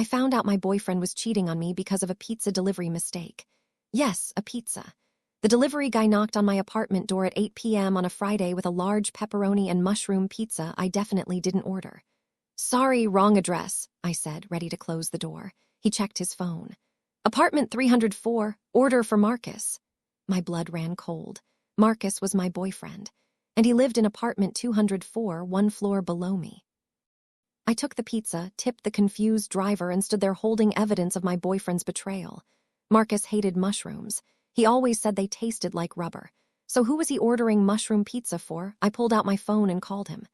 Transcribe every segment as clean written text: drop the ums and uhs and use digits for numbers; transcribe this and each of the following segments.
I found out my boyfriend was cheating on me because of a pizza delivery mistake. Yes, a pizza. The delivery guy knocked on my apartment door at 8 p.m. on a Friday with a large pepperoni and mushroom pizza I definitely didn't order. Sorry, wrong address, I said, ready to close the door. He checked his phone. Apartment 304, order for Marcus. My blood ran cold. Marcus was my boyfriend, and he lived in apartment 204, one floor below me. I took the pizza, tipped the confused driver, and stood there holding evidence of my boyfriend's betrayal. Marcus hated mushrooms. He always said they tasted like rubber. So who was he ordering mushroom pizza for? I pulled out my phone and called him.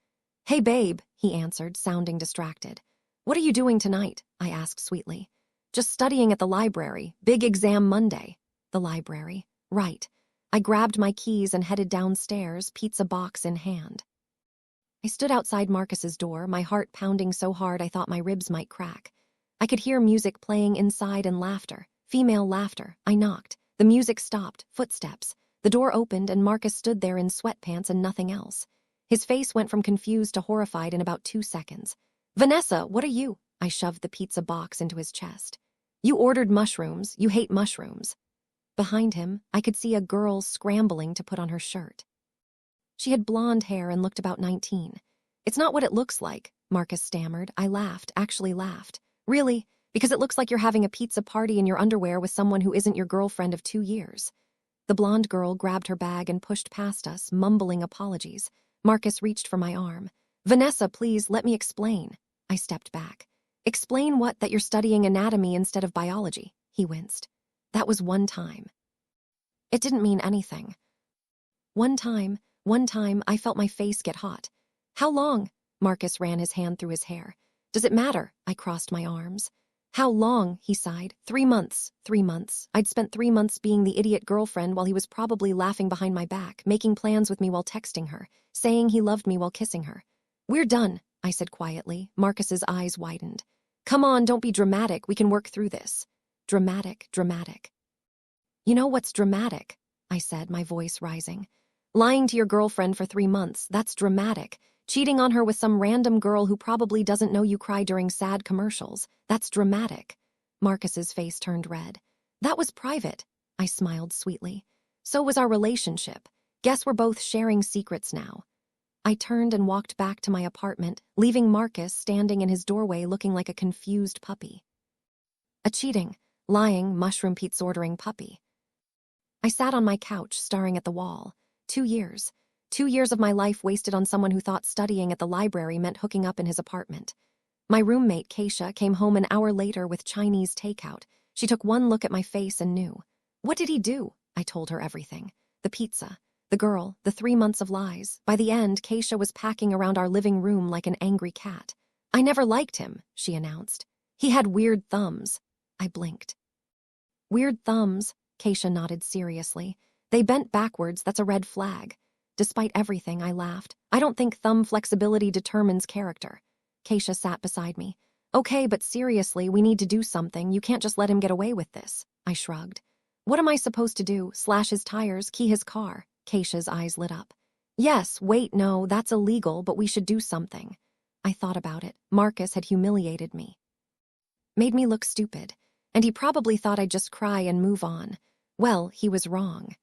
Hey, babe, he answered, sounding distracted. What are you doing tonight? I asked sweetly. Just studying at the library. Big exam Monday. The library. Right. I grabbed my keys and headed downstairs, pizza box in hand. I stood outside Marcus's door, my heart pounding so hard I thought my ribs might crack. I could hear music playing inside and laughter. Female laughter. I knocked. The music stopped. Footsteps. The door opened and Marcus stood there in sweatpants and nothing else. His face went from confused to horrified in about 2 seconds. Vanessa, what are you? I shoved the pizza box into his chest. You ordered mushrooms. You hate mushrooms. Behind him, I could see a girl scrambling to put on her shirt. She had blonde hair and looked about 19. It's not what it looks like, Marcus stammered. I laughed, actually laughed. Really? Because it looks like you're having a pizza party in your underwear with someone who isn't your girlfriend of 2 years. The blonde girl grabbed her bag and pushed past us, mumbling apologies. Marcus reached for my arm. Vanessa, please, let me explain. I stepped back. Explain what? That you're studying anatomy instead of biology, he winced. That was one time. It didn't mean anything. One time, I felt my face get hot. How long? Marcus ran his hand through his hair. Does it matter? I crossed my arms. How long? He sighed. 3 months. 3 months. I'd spent 3 months being the idiot girlfriend while he was probably laughing behind my back, making plans with me while texting her, saying he loved me while kissing her. We're done, I said quietly. Marcus's eyes widened. Come on, don't be dramatic. We can work through this. Dramatic. You know what's dramatic? I said, my voice rising. Lying to your girlfriend for 3 months, that's dramatic. Cheating on her with some random girl who probably doesn't know you cry during sad commercials, that's dramatic. Marcus's face turned red. That was private, I smiled sweetly. So was our relationship. Guess we're both sharing secrets now. I turned and walked back to my apartment, leaving Marcus standing in his doorway looking like a confused puppy. A cheating, lying, mushroom pizza ordering puppy. I sat on my couch, staring at the wall. 2 years. 2 years of my life wasted on someone who thought studying at the library meant hooking up in his apartment. My roommate, Keisha, came home an hour later with Chinese takeout. She took one look at my face and knew. What did he do? I told her everything. The pizza, the girl, the 3 months of lies. By the end, Keisha was packing around our living room like an angry cat. I never liked him, she announced. He had weird thumbs. I blinked. Weird thumbs, Keisha nodded seriously. They bent backwards, that's a red flag. Despite everything, I laughed. I don't think thumb flexibility determines character. Keisha sat beside me. Okay, but seriously, we need to do something. You can't just let him get away with this. I shrugged. What am I supposed to do? Slash his tires, key his car? Keisha's eyes lit up. Yes, wait, no, that's illegal, but we should do something. I thought about it. Marcus had humiliated me. Made me look stupid. And he probably thought I'd just cry and move on. Well, he was wrong.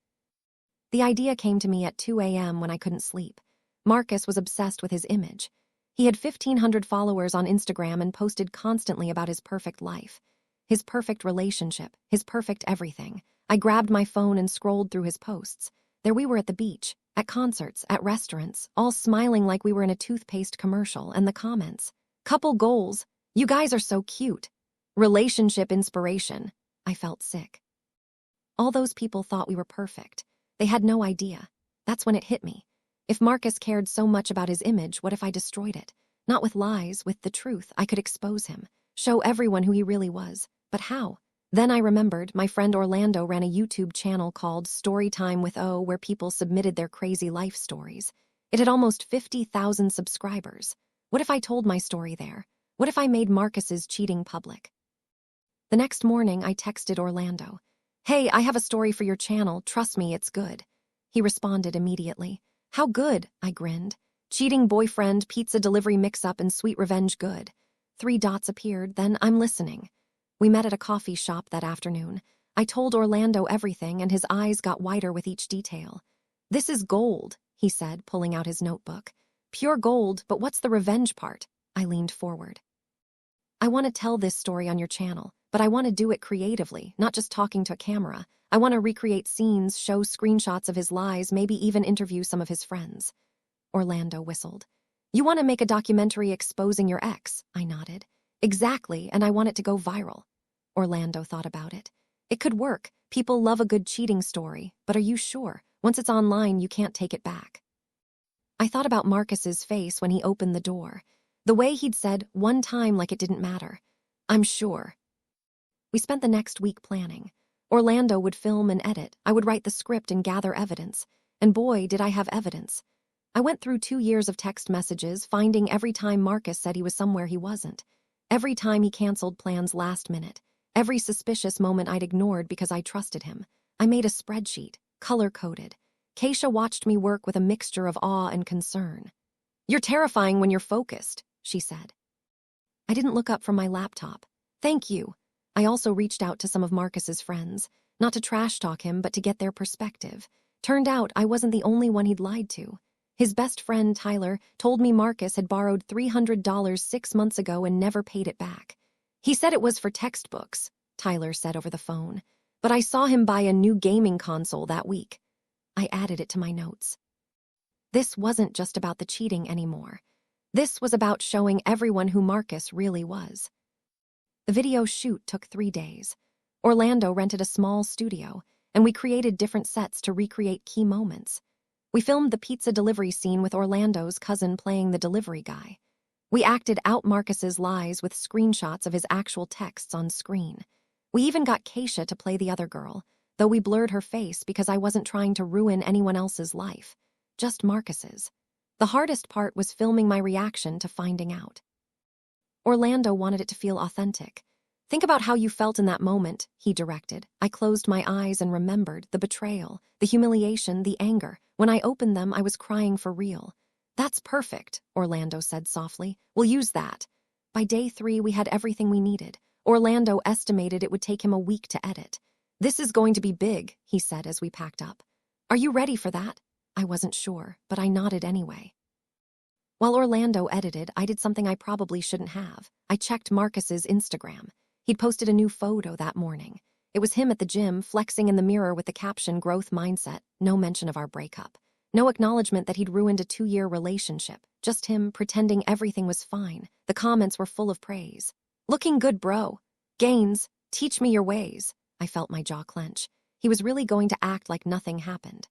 The idea came to me at 2 a.m. when I couldn't sleep. Marcus was obsessed with his image. He had 1,500 followers on Instagram and posted constantly about his perfect life. His perfect relationship, his perfect everything. I grabbed my phone and scrolled through his posts. There we were at the beach, at concerts, at restaurants, all smiling like we were in a toothpaste commercial, and the comments. Couple goals. You guys are so cute. Relationship inspiration. I felt sick. All those people thought we were perfect. They had no idea. That's when it hit me. If Marcus cared so much about his image, what if I destroyed it? Not with lies, with the truth. I could expose him, show everyone who he really was. But how? Then I remembered my friend Orlando ran a YouTube channel called Storytime with O, where people submitted their crazy life stories. It had almost 50,000 subscribers. What if I told my story there? What if I made Marcus's cheating public? The next morning, I texted Orlando. Hey, I have a story for your channel. Trust me, it's good. He responded immediately. How good? I grinned. Cheating boyfriend, pizza delivery mix-up, and sweet revenge good. 3 dots appeared, then "I'm listening." We met at a coffee shop that afternoon. I told Orlando everything, and his eyes got wider with each detail. "This is gold," he said, pulling out his notebook. "Pure gold, but what's the revenge part?" I leaned forward. "I want to tell this story on your channel, but I want to do it creatively, not just talking to a camera. I want to recreate scenes, show screenshots of his lies, maybe even interview some of his friends." Orlando whistled. "You want to make a documentary exposing your ex?" I nodded. "Exactly, and I want it to go viral." Orlando thought about it. "It could work. People love a good cheating story, but are you sure? Once it's online, you can't take it back." I thought about Marcus's face when he opened the door. The way he'd said, "one time," like it didn't matter. "I'm sure." We spent the next week planning. Orlando would film and edit. I would write the script and gather evidence. And boy, did I have evidence. I went through 2 years of text messages, finding every time Marcus said he was somewhere he wasn't. Every time he canceled plans last minute. Every suspicious moment I'd ignored because I trusted him. I made a spreadsheet, color-coded. Keisha watched me work with a mixture of awe and concern. "You're terrifying when you're focused," she said. I didn't look up from my laptop. "Thank you." I also reached out to some of Marcus's friends, not to trash talk him, but to get their perspective. Turned out I wasn't the only one he'd lied to. His best friend, Tyler, told me Marcus had borrowed $300 6 months ago and never paid it back. "He said it was for textbooks," Tyler said over the phone. "But I saw him buy a new gaming console that week." I added it to my notes. This wasn't just about the cheating anymore. This was about showing everyone who Marcus really was. The video shoot took 3 days. Orlando rented a small studio, and we created different sets to recreate key moments. We filmed the pizza delivery scene with Orlando's cousin playing the delivery guy. We acted out Marcus's lies with screenshots of his actual texts on screen. We even got Keisha to play the other girl, though we blurred her face because I wasn't trying to ruin anyone else's life, just Marcus's. The hardest part was filming my reaction to finding out. Orlando wanted it to feel authentic. "Think about how you felt in that moment," he directed. I closed my eyes and remembered the betrayal, the humiliation, the anger. When I opened them, I was crying for real. "That's perfect," Orlando said softly. "We'll use that." By day 3, we had everything we needed. Orlando estimated it would take him a week to edit. "This is going to be big," he said as we packed up. "Are you ready for that?" I wasn't sure, but I nodded anyway. While Orlando edited, I did something I probably shouldn't have. I checked Marcus's Instagram. He'd posted a new photo that morning. It was him at the gym, flexing in the mirror with the caption "growth mindset," no mention of our breakup. No acknowledgement that he'd ruined a 2-year relationship. Just him pretending everything was fine. The comments were full of praise. "Looking good, bro. Gains. Teach me your ways." I felt my jaw clench. He was really going to act like nothing happened.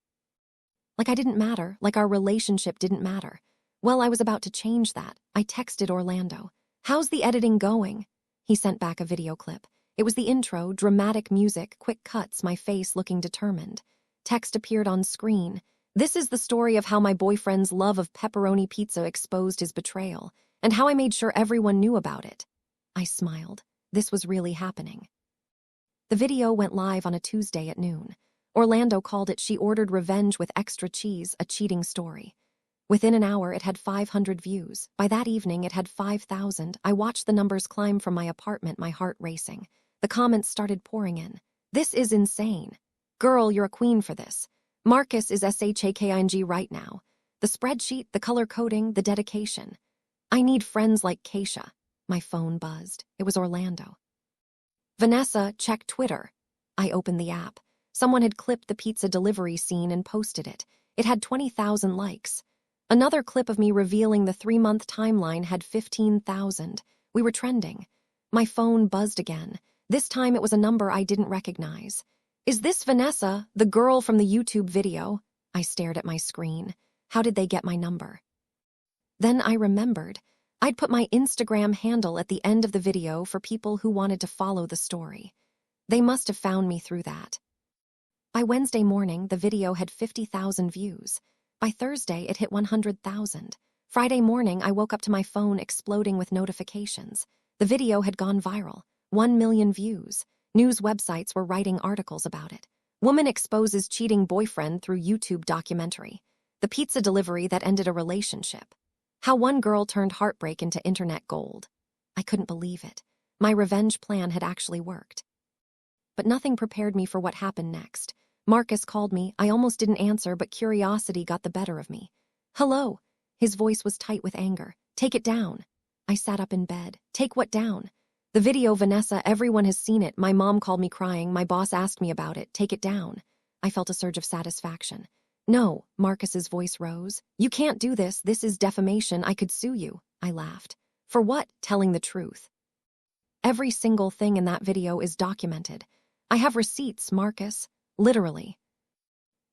Like I didn't matter, like our relationship didn't matter. Well, I was about to change that. I texted Orlando. "How's the editing going?" He sent back a video clip. It was the intro, dramatic music, quick cuts, my face looking determined. Text appeared on screen. "This is the story of how my boyfriend's love of pepperoni pizza exposed his betrayal, and how I made sure everyone knew about it." I smiled. This was really happening. The video went live on a Tuesday at noon. Orlando called it "She Ordered Revenge with Extra Cheese, a Cheating Story." Within an hour, it had 500 views. By that evening, it had 5,000. I watched the numbers climb from my apartment, my heart racing. The comments started pouring in. "This is insane. Girl, you're a queen for this. Marcus is shaking right now. The spreadsheet, the color coding, the dedication. I need friends like Keisha." My phone buzzed. It was Orlando. "Vanessa, check Twitter." I opened the app. Someone had clipped the pizza delivery scene and posted it. It had 20,000 likes. Another clip of me revealing the 3-month timeline had 15,000. We were trending. My phone buzzed again. This time it was a number I didn't recognize. "Is this Vanessa, the girl from the YouTube video?" I stared at my screen. How did they get my number? Then I remembered. I'd put my Instagram handle at the end of the video for people who wanted to follow the story. They must have found me through that. By Wednesday morning, the video had 50,000 views. By Thursday, it hit 100,000. Friday morning, I woke up to my phone exploding with notifications. The video had gone viral. 1 million views. News websites were writing articles about it. Woman exposes cheating boyfriend through YouTube documentary. The pizza delivery that ended a relationship. How one girl turned heartbreak into internet gold. I couldn't believe it. My revenge plan had actually worked. But nothing prepared me for what happened next. Marcus called me. I almost didn't answer, but curiosity got the better of me. "Hello." His voice was tight with anger. "Take it down." I sat up in bed. "Take what down?" "The video, Vanessa. Everyone has seen it. My mom called me crying. My boss asked me about it. Take it down." I felt a surge of satisfaction. "No," Marcus's voice rose. "You can't do this. This is defamation. I could sue you." I laughed. "For what?" "Telling the truth. Every single thing in that video is documented. I have receipts, Marcus. Literally."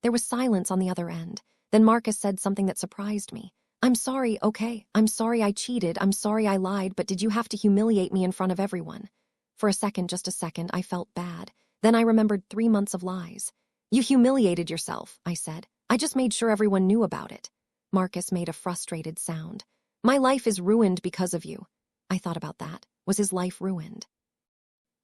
There was silence on the other end. Then Marcus said something that surprised me. "I'm sorry, okay? I'm sorry I cheated. I'm sorry I lied, but did you have to humiliate me in front of everyone?" For a second, just a second, I felt bad. Then I remembered 3 months of lies. "You humiliated yourself," I said. "I just made sure everyone knew about it." Marcus made a frustrated sound. "My life is ruined because of you." I thought about that. Was his life ruined?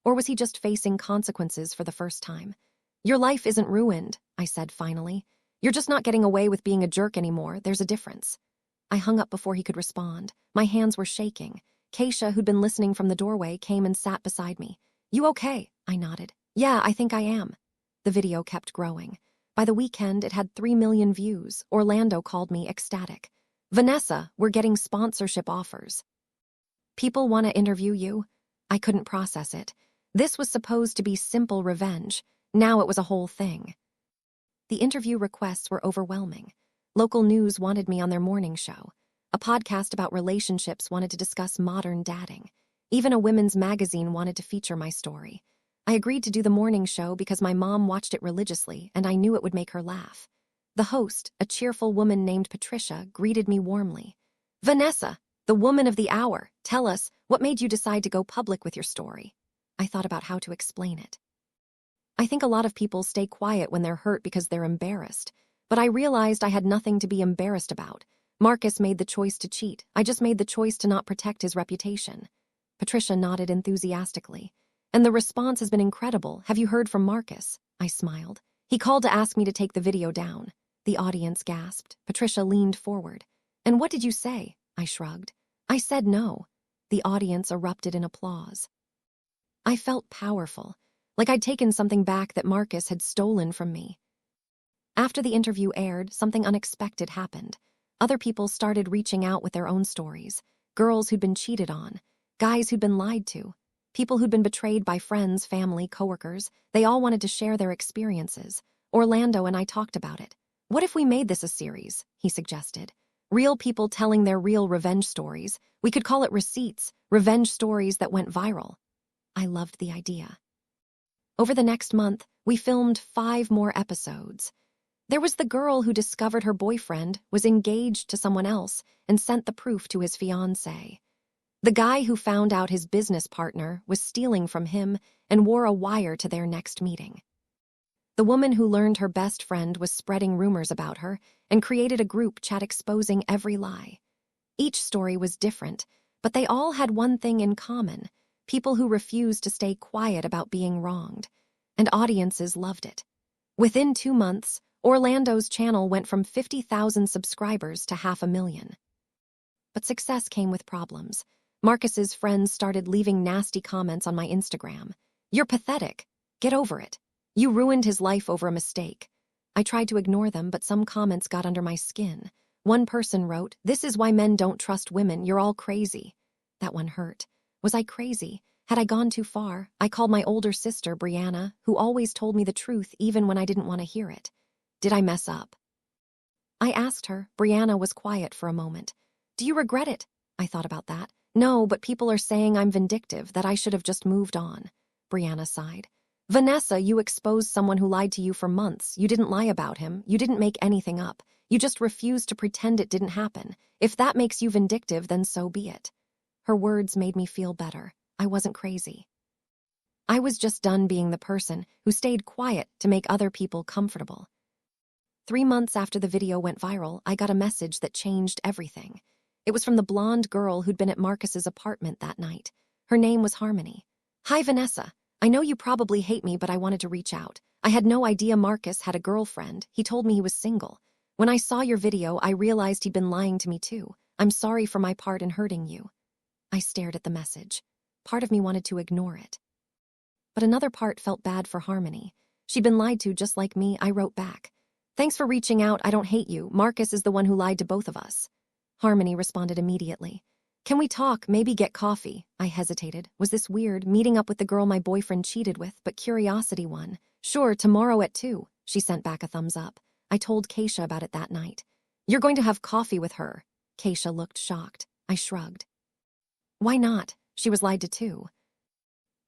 Or was he just facing consequences for the first time? "Your life isn't ruined," I said finally. "You're just not getting away with being a jerk anymore. There's a difference." I hung up before he could respond. My hands were shaking. Keisha, who'd been listening from the doorway, came and sat beside me. "You okay?" I nodded. "Yeah, I think I am." The video kept growing. By the weekend, it had 3 million views. Orlando called me ecstatic. "Vanessa, we're getting sponsorship offers. People want to interview you." I couldn't process it. This was supposed to be simple revenge. Now it was a whole thing. The interview requests were overwhelming. Local news wanted me on their morning show. A podcast about relationships wanted to discuss modern dating. Even a women's magazine wanted to feature my story. I agreed to do the morning show because my mom watched it religiously and I knew it would make her laugh. The host, a cheerful woman named Patricia, greeted me warmly. "Vanessa, the woman of the hour, tell us, what made you decide to go public with your story?" I thought about how to explain it. I think a lot of people stay quiet when they're hurt because they're embarrassed. But I realized I had nothing to be embarrassed about. Marcus made the choice to cheat. I just made the choice to not protect his reputation. Patricia nodded enthusiastically. "And the response has been incredible. Have you heard from Marcus?" I smiled. "He called to ask me to take the video down." The audience gasped. Patricia leaned forward. "And what did you say?" I shrugged. "I said no." The audience erupted in applause. I felt powerful, like I'd taken something back that Marcus had stolen from me. After the interview aired, something unexpected happened. Other people started reaching out with their own stories. Girls who'd been cheated on, guys who'd been lied to, people who'd been betrayed by friends, family, coworkers. They all wanted to share their experiences. Orlando and I talked about it. "What if we made this a series?" he suggested. "Real people telling their real revenge stories. We could call it Receipts, revenge stories that went viral." I loved the idea. Over the next month, we filmed 5 more episodes. There was the girl who discovered her boyfriend was engaged to someone else and sent the proof to his fiancée. The guy who found out his business partner was stealing from him and wore a wire to their next meeting. The woman who learned her best friend was spreading rumors about her and created a group chat exposing every lie. Each story was different, but they all had one thing in common: people who refused to stay quiet about being wronged. And audiences loved it. Within 2 months, Orlando's channel went from 50,000 subscribers to 500,000. But success came with problems. Marcus's friends started leaving nasty comments on my Instagram. "You're pathetic. Get over it. You ruined his life over a mistake." I tried to ignore them, but some comments got under my skin. One person wrote, "This is why men don't trust women. You're all crazy." That one hurt. Was I crazy? Had I gone too far? I called my older sister, Brianna, who always told me the truth even when I didn't want to hear it. Did I mess up? I asked her. Brianna was quiet for a moment. "Do you regret it?" I thought about that. "No, but people are saying I'm vindictive, that I should have just moved on." Brianna sighed. "Vanessa, you exposed someone who lied to you for months. You didn't lie about him. You didn't make anything up. You just refused to pretend it didn't happen. If that makes you vindictive, then so be it." Her words made me feel better. I wasn't crazy. I was just done being the person who stayed quiet to make other people comfortable. 3 months after the video went viral, I got a message that changed everything. It was from the blonde girl who'd been at Marcus's apartment that night. Her name was Harmony. "Hi, Vanessa. I know you probably hate me, but I wanted to reach out. I had no idea Marcus had a girlfriend. He told me he was single. When I saw your video, I realized he'd been lying to me too. I'm sorry for my part in hurting you." I stared at the message. Part of me wanted to ignore it. But another part felt bad for Harmony. She'd been lied to just like me. I wrote back. Thanks for reaching out. I don't hate you. Marcus is the one who lied to both of us. Harmony responded immediately. Can we talk? Maybe get coffee? I hesitated. Was this weird, meeting up with the girl my boyfriend cheated with, but curiosity won? Sure, tomorrow at 2. She sent back a thumbs up. I told Keisha about it that night. You're going to have coffee with her. Keisha looked shocked. I shrugged. Why not? She was lied to too.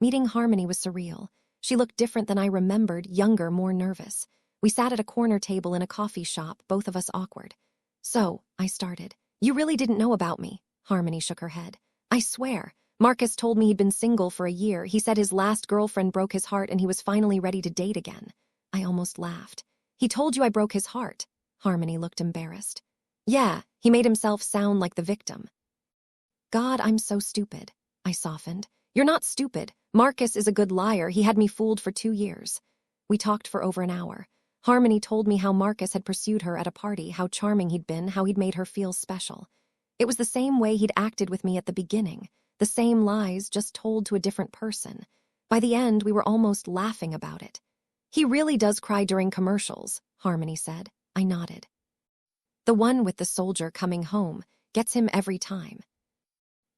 Meeting Harmony was surreal. She looked different than I remembered, younger, more nervous. We sat at a corner table in a coffee shop, both of us awkward. So, I started. You really didn't know about me? Harmony shook her head. I swear. Marcus told me he'd been single for a year. He said his last girlfriend broke his heart and he was finally ready to date again. I almost laughed. He told you I broke his heart? Harmony looked embarrassed. Yeah, he made himself sound like the victim. God, I'm so stupid. I softened. You're not stupid. Marcus is a good liar. He had me fooled for 2 years. We talked for over an hour. Harmony told me how Marcus had pursued her at a party, how charming he'd been, how he'd made her feel special. It was the same way he'd acted with me at the beginning, the same lies just told to a different person. By the end, we were almost laughing about it. He really does cry during commercials, Harmony said. I nodded. The one with the soldier coming home gets him every time.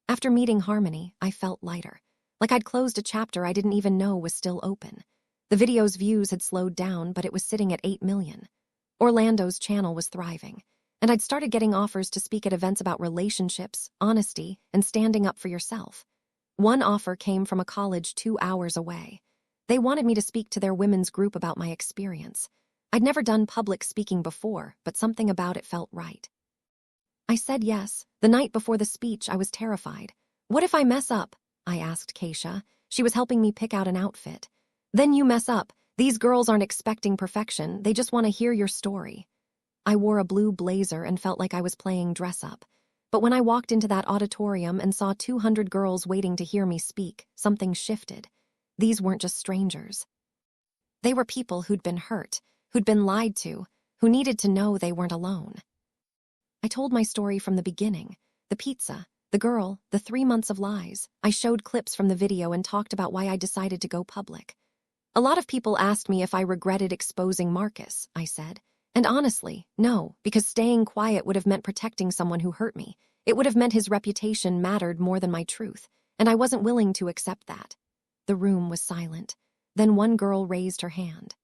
After meeting Harmony, I felt lighter, like I'd closed a chapter I didn't even know was still open. The video's views had slowed down, but it was sitting at 8 million. Orlando's channel was thriving, and I'd started getting offers to speak at events about relationships, honesty, and standing up for yourself. One offer came from a college 2 hours away. They wanted me to speak to their women's group about my experience. I'd never done public speaking before, but something about it felt right. I said yes. The night before the speech, I was terrified. What if I mess up? I asked Keisha. She was helping me pick out an outfit. Then you mess up. These girls aren't expecting perfection. They just want to hear your story. I wore a blue blazer and felt like I was playing dress-up. But when I walked into that auditorium and saw 200 girls waiting to hear me speak, something shifted. These weren't just strangers. They were people who'd been hurt, who'd been lied to, who needed to know they weren't alone. I told my story from the beginning. The pizza, the girl, the 3 months of lies. I showed clips from the video and talked about why I decided to go public. A lot of people asked me if I regretted exposing Marcus, I said. And honestly, no, because staying quiet would have meant protecting someone who hurt me. It would have meant his reputation mattered more than my truth, and I wasn't willing to accept that. The room was silent. Then one girl raised her hand.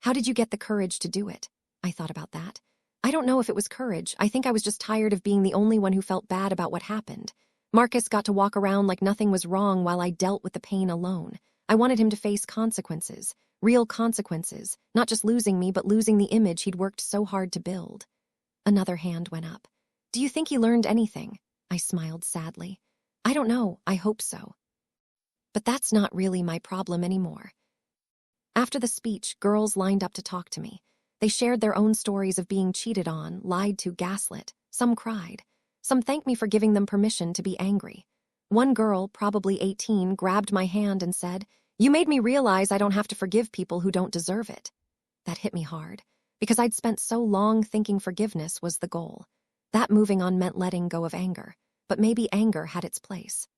How did you get the courage to do it? I thought about that. I don't know if it was courage. I think I was just tired of being the only one who felt bad about what happened. Marcus got to walk around like nothing was wrong while I dealt with the pain alone. I wanted him to face consequences, real consequences, not just losing me, but losing the image he'd worked so hard to build. Another hand went up. Do you think he learned anything? I smiled sadly. I don't know. I hope so. But that's not really my problem anymore. After the speech, girls lined up to talk to me. They shared their own stories of being cheated on, lied to, gaslit. Some cried. Some thanked me for giving them permission to be angry. One girl, probably 18, grabbed my hand and said, "You made me realize I don't have to forgive people who don't deserve it." That hit me hard, because I'd spent so long thinking forgiveness was the goal. That moving on meant letting go of anger, but maybe anger had its place.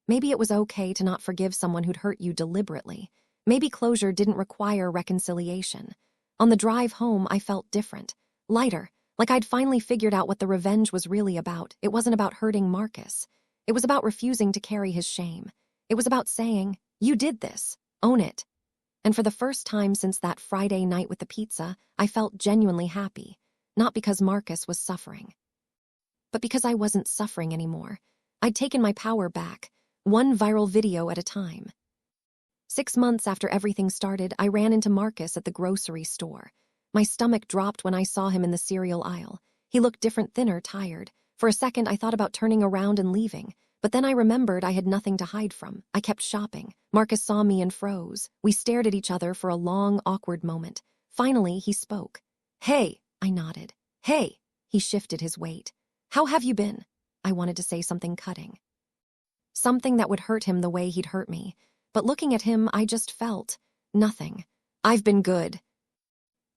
Maybe it was okay to not forgive someone who'd hurt you deliberately. Maybe closure didn't require reconciliation. On the drive home, I felt different, lighter, like I'd finally figured out what the revenge was really about. It wasn't about hurting Marcus. It was about refusing to carry his shame. It was about saying, "You did this. Own it." And for the first time since that Friday night with the pizza, I felt genuinely happy, not because Marcus was suffering, but because I wasn't suffering anymore. I'd taken my power back, one viral video at a time. 6 months after everything started, I ran into Marcus at the grocery store. My stomach dropped when I saw him in the cereal aisle. He looked different, thinner, tired. For a second, I thought about turning around and leaving, but then I remembered I had nothing to hide from. I kept shopping. Marcus saw me and froze. We stared at each other for a long, awkward moment. Finally, he spoke. "Hey," I nodded. "Hey." He shifted his weight. "How have you been?" I wanted to say something cutting, something that would hurt him the way he'd hurt me. But looking at him, I just felt nothing. "I've been good."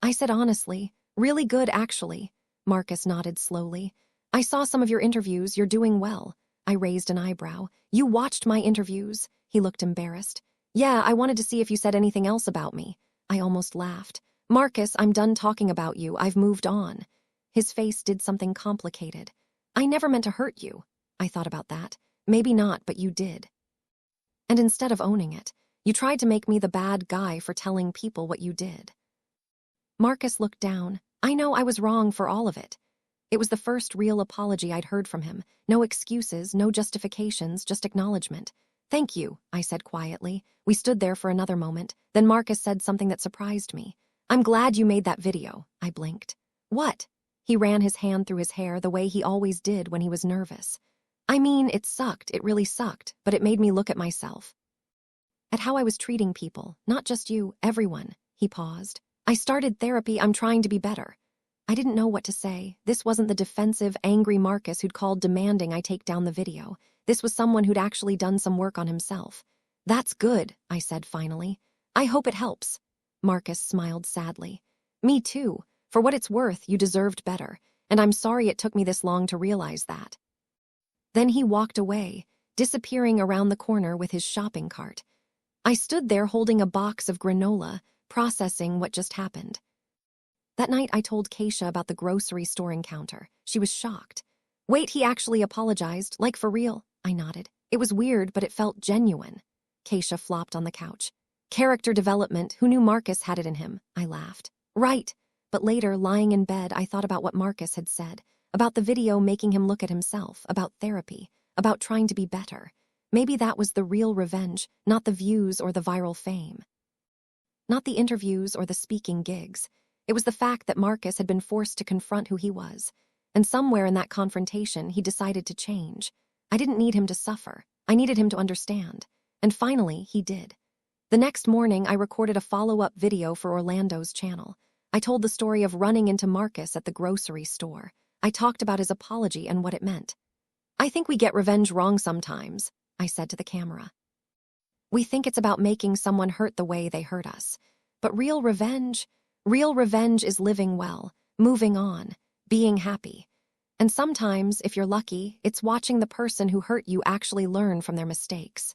I said honestly, "Really good, actually." Marcus nodded slowly. "I saw some of your interviews. You're doing well." I raised an eyebrow. You watched my interviews? He looked embarrassed. Yeah, I wanted to see if you said anything else about me. I almost laughed. Marcus, I'm done talking about you. I've moved on. His face did something complicated. I never meant to hurt you. I thought about that. Maybe not, but you did. And instead of owning it, you tried to make me the bad guy for telling people what you did. Marcus looked down. I know I was wrong for all of it. It was the first real apology I'd heard from him. No excuses, no justifications, just acknowledgement. Thank you, I said quietly. We stood there for another moment. Then Marcus said something that surprised me. I'm glad you made that video. I blinked. What? He ran his hand through his hair the way he always did when he was nervous. I mean, it sucked. It really sucked, but it made me look at myself. At how I was treating people, not just you, everyone. He paused. I started therapy. I'm trying to be better. I didn't know what to say. This wasn't the defensive, angry Marcus who'd called demanding I take down the video. This was someone who'd actually done some work on himself. That's good, I said finally. I hope it helps. Marcus smiled sadly. Me too. For what it's worth, you deserved better, and I'm sorry it took me this long to realize that. Then he walked away, disappearing around the corner with his shopping cart. I stood there holding a box of granola, processing what just happened. That night I told Keisha about the grocery store encounter. She was shocked. Wait, he actually apologized, like for real? I nodded. It was weird, but it felt genuine. Keisha flopped on the couch. Character development, who knew Marcus had it in him? I laughed. Right. But later, lying in bed, I thought about what Marcus had said, about the video making him look at himself, about therapy, about trying to be better. Maybe that was the real revenge, not the views or the viral fame. Not the interviews or the speaking gigs. It was the fact that Marcus had been forced to confront who he was, and somewhere in that confrontation he decided to change. I didn't need him to suffer. I needed him to understand. And finally, he did. The next morning, I recorded a follow-up video for Orlando's channel. I told the story of running into Marcus at the grocery store. I talked about his apology and what it meant. I think we get revenge wrong sometimes, I said to the camera. We think it's about making someone hurt the way they hurt us. But real revenge is living well, moving on, being happy. And sometimes, if you're lucky, it's watching the person who hurt you actually learn from their mistakes.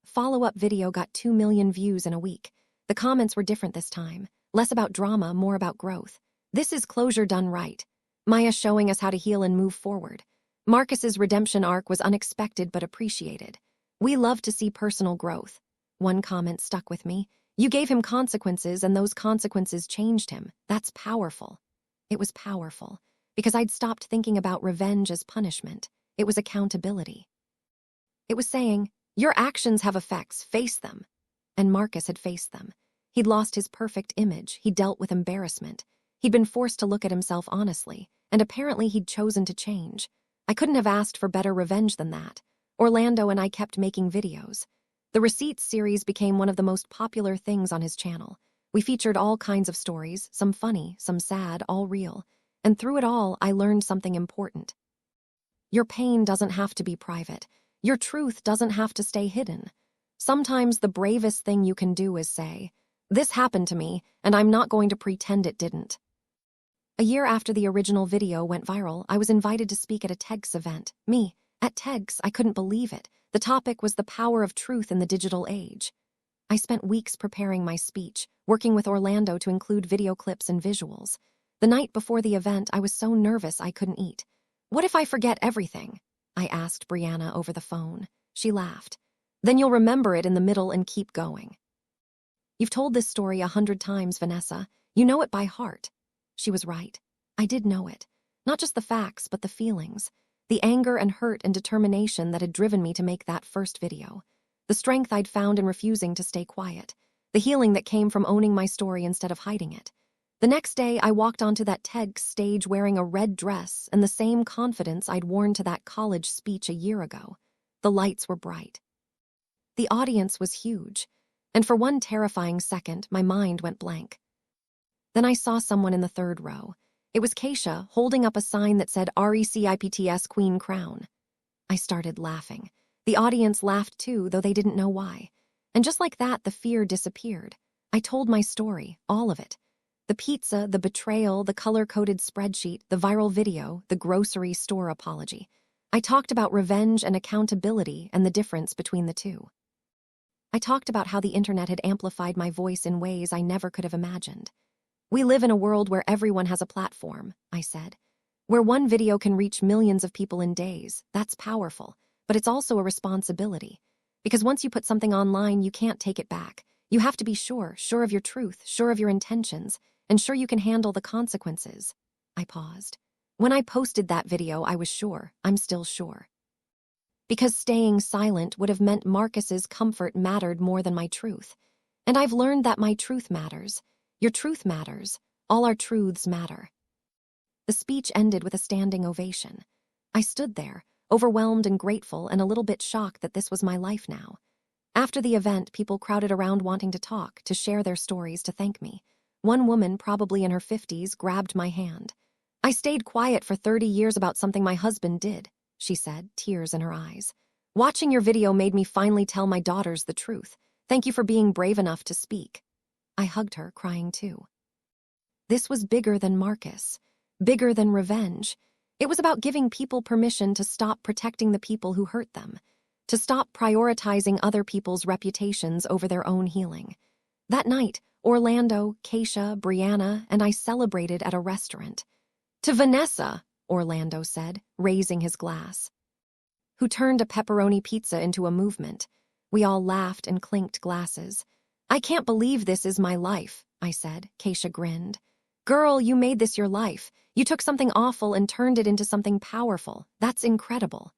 Follow-up video got 2 million views in a week. The comments were different this time. Less about drama, more about growth. This is closure done right. Maya showing us how to heal and move forward. Marcus's redemption arc was unexpected but appreciated. We love to see personal growth. One comment stuck with me. You gave him consequences and those consequences changed him. That's powerful. It was powerful because I'd stopped thinking about revenge as punishment. It was accountability. It was saying, your actions have effects, face them. And Marcus had faced them. He'd lost his perfect image, he dealt with embarrassment. He'd been forced to look at himself honestly, and apparently he'd chosen to change. I couldn't have asked for better revenge than that. Orlando and I kept making videos. The Receipts series became one of the most popular things on his channel. We featured all kinds of stories, some funny, some sad, all real. And through it all, I learned something important. Your pain doesn't have to be private. Your truth doesn't have to stay hidden. Sometimes the bravest thing you can do is say, this happened to me, and I'm not going to pretend it didn't. A year after the original video went viral, I was invited to speak at a TEDx event. Me, at TEDx, I couldn't believe it. The topic was the power of truth in the digital age. I spent weeks preparing my speech, working with Orlando to include video clips and visuals. The night before the event, I was so nervous I couldn't eat. What if I forget everything? I asked Brianna over the phone. She laughed. Then you'll remember it in the middle and keep going. You've told this story 100 times, Vanessa. You know it by heart. She was right. I did know it. Not just the facts, but the feelings. The anger and hurt and determination that had driven me to make that first video. The strength I'd found in refusing to stay quiet. The healing that came from owning my story instead of hiding it. The next day, I walked onto that TEDx stage wearing a red dress and the same confidence I'd worn to that college speech a year ago. The lights were bright. The audience was huge. And for one terrifying second, my mind went blank. Then I saw someone in the third row. It was Keisha, holding up a sign that said RECIPTS Queen Crown. I started laughing. The audience laughed too, though they didn't know why. And just like that, the fear disappeared. I told my story, all of it. The pizza, the betrayal, the color-coded spreadsheet, the viral video, the grocery store apology. I talked about revenge and accountability and the difference between the two. I talked about how the internet had amplified my voice in ways I never could have imagined. We live in a world where everyone has a platform, I said. Where one video can reach millions of people in days. That's powerful, but it's also a responsibility. Because once you put something online, you can't take it back. You have to be sure of your truth, sure of your intentions, and sure you can handle the consequences. I paused. When I posted that video, I was sure. I'm still sure. Because staying silent would have meant Marcus's comfort mattered more than my truth. And I've learned that my truth matters. Your truth matters. All our truths matter. The speech ended with a standing ovation. I stood there, overwhelmed and grateful and a little bit shocked that this was my life now. After the event, people crowded around wanting to talk, to share their stories, to thank me. One woman, probably in her 50s, grabbed my hand. "I stayed quiet for 30 years about something my husband did," she said, tears in her eyes. "Watching your video made me finally tell my daughters the truth. Thank you for being brave enough to speak." I hugged her, crying too. This was bigger than Marcus, bigger than revenge. It was about giving people permission to stop protecting the people who hurt them, to stop prioritizing other people's reputations over their own healing. That night, Orlando, Keisha, Brianna, and I celebrated at a restaurant. "To Vanessa," Orlando said, raising his glass, "who turned a pepperoni pizza into a movement." We all laughed and clinked glasses. "I can't believe this is my life," I said. Keisha grinned. "Girl, you made this your life. You took something awful and turned it into something powerful. That's incredible."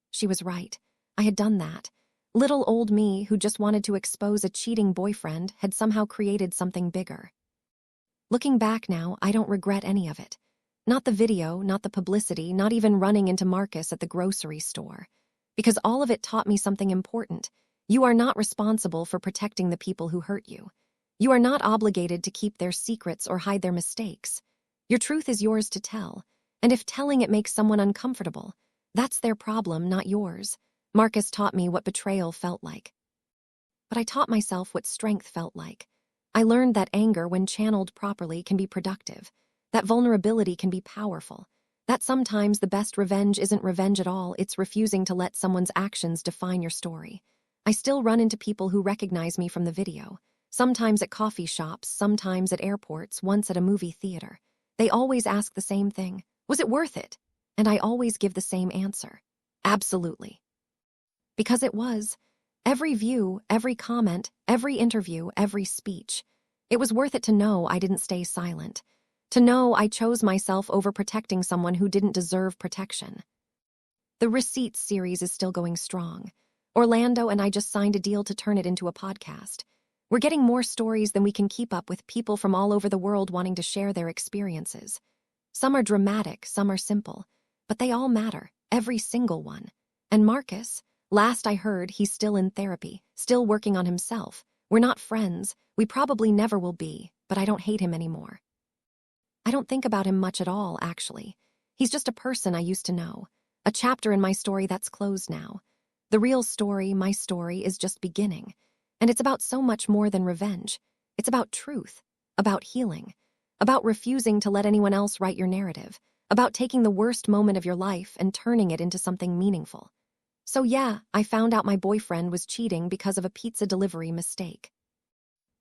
She was right. I had done that. Little old me, who just wanted to expose a cheating boyfriend, had somehow created something bigger. Looking back now, I don't regret any of it. Not the video, not the publicity, not even running into Marcus at the grocery store. Because all of it taught me something important. You are not responsible for protecting the people who hurt you. You are not obligated to keep their secrets or hide their mistakes. Your truth is yours to tell. And if telling it makes someone uncomfortable, that's their problem, not yours. Marcus taught me what betrayal felt like. But I taught myself what strength felt like. I learned that anger, when channeled properly, can be productive. That vulnerability can be powerful. That sometimes the best revenge isn't revenge at all, it's refusing to let someone's actions define your story. I still run into people who recognize me from the video. Sometimes at coffee shops, sometimes at airports, once at a movie theater. They always ask the same thing. Was it worth it? And I always give the same answer. Absolutely. Because it was. Every view, every comment, every interview, every speech. It was worth it to know I didn't stay silent. To know I chose myself over protecting someone who didn't deserve protection. The Receipts series is still going strong. Orlando and I just signed a deal to turn it into a podcast. We're getting more stories than we can keep up with, people from all over the world wanting to share their experiences. Some are dramatic, some are simple. But they all matter, every single one. And Marcus, last I heard, he's still in therapy, still working on himself. We're not friends, we probably never will be, but I don't hate him anymore. I don't think about him much at all, actually. He's just a person I used to know. A chapter in my story that's closed now. The real story, my story, is just beginning. And it's about so much more than revenge. It's about truth, about healing, about refusing to let anyone else write your narrative, about taking the worst moment of your life and turning it into something meaningful. So yeah, I found out my boyfriend was cheating because of a pizza delivery mistake.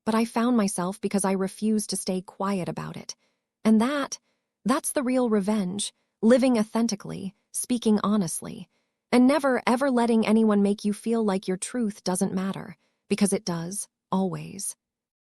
But I found myself because I refused to stay quiet about it. And that's the real revenge, living authentically, speaking honestly, and never ever letting anyone make you feel like your truth doesn't matter, because it does, always.